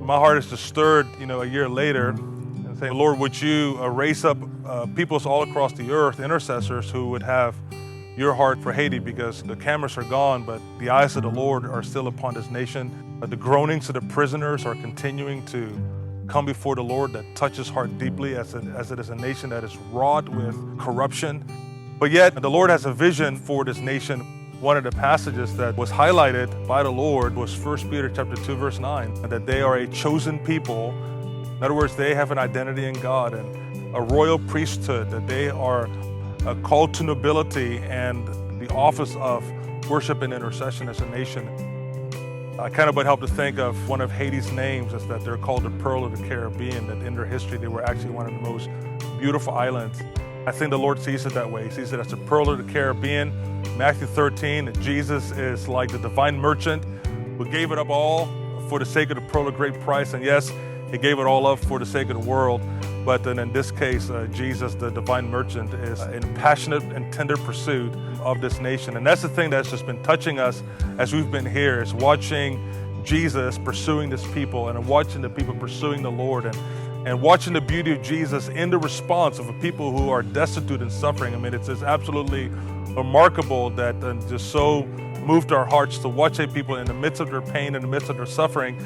My heart is just stirred, a year later, and saying, Lord, would you raise up peoples all across the earth, intercessors who would have your heart for Haiti, because the cameras are gone, but the eyes of the Lord are still upon this nation. The groanings of the prisoners are continuing to come before the Lord, that touch his heart deeply, as it is a nation that is wrought with corruption. But yet the Lord has a vision for this nation. One of the passages that was highlighted by the Lord was 1 Peter chapter 2, verse 9, and that they are a chosen people. In other words, they have an identity in God and a royal priesthood, that they are called to nobility and the office of worship and intercession as a nation. I kind of would help to think of one of Haiti's names is that they're called the Pearl of the Caribbean, that in their history they were actually one of the most beautiful islands. I think the Lord sees it that way. He sees it as the Pearl of the Caribbean. Matthew 13, Jesus is like the divine merchant who gave it up all for the sake of the pearl of great price. And yes, he gave it all up for the sake of the world. But then in this case, Jesus, the divine merchant, is in passionate and tender pursuit of this nation. And that's the thing that's just been touching us as we've been here, is watching Jesus pursuing this people and watching the people pursuing the Lord, and watching the beauty of Jesus in the response of a people who are destitute and suffering. I mean, it's absolutely remarkable that just so moved our hearts to watch a people in the midst of their pain, in the midst of their suffering,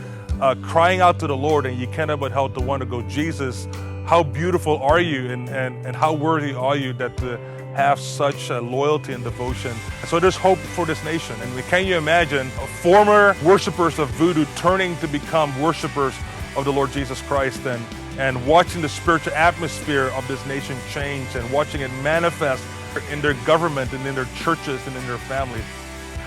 crying out to the Lord, and you cannot but help to want to go, Jesus, how beautiful are you, and how worthy are you that to have such loyalty and devotion. So there's hope for this nation. And can you imagine former worshipers of voodoo turning to become worshipers of the Lord Jesus Christ, and watching the spiritual atmosphere of this nation change, and watching it manifest in their government and in their churches and in their families.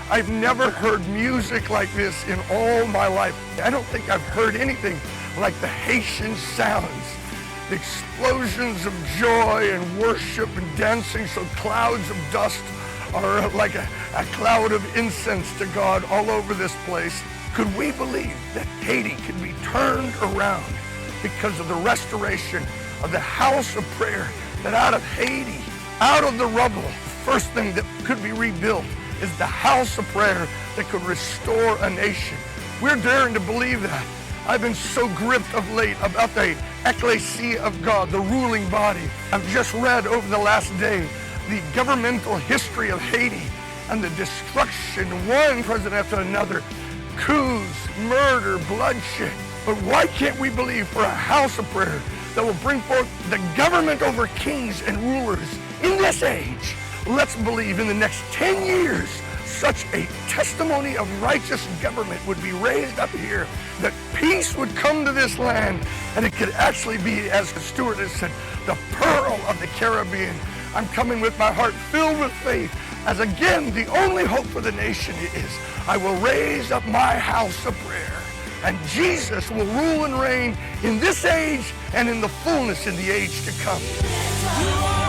I've never heard music like this in all my life. I don't think I've heard anything like the Haitian sounds. The explosions of joy and worship and dancing, so clouds of dust are like a cloud of incense to God all over this place. Could we believe that Haiti could be turned around because of the restoration of the house of prayer, that out of Haiti, out of the rubble, the first thing that could be rebuilt is the house of prayer that could restore a nation? We're daring to believe that. I've been so gripped of late about the ecclesia of God, the ruling body. I've just read over the last day the governmental history of Haiti and the destruction, one president after another, coups, murder, bloodshed. But why can't we believe for a house of prayer that will bring forth the government over kings and rulers in this age? Let's believe in the next 10 years, such a testimony of righteous government would be raised up here, that peace would come to this land, and it could actually be, as Stuart has said, the Pearl of the Caribbean. I'm coming with my heart filled with faith, as again, the only hope for the nation is, I will raise up my house of prayer, and Jesus will rule and reign in this age and in the fullness in the age to come.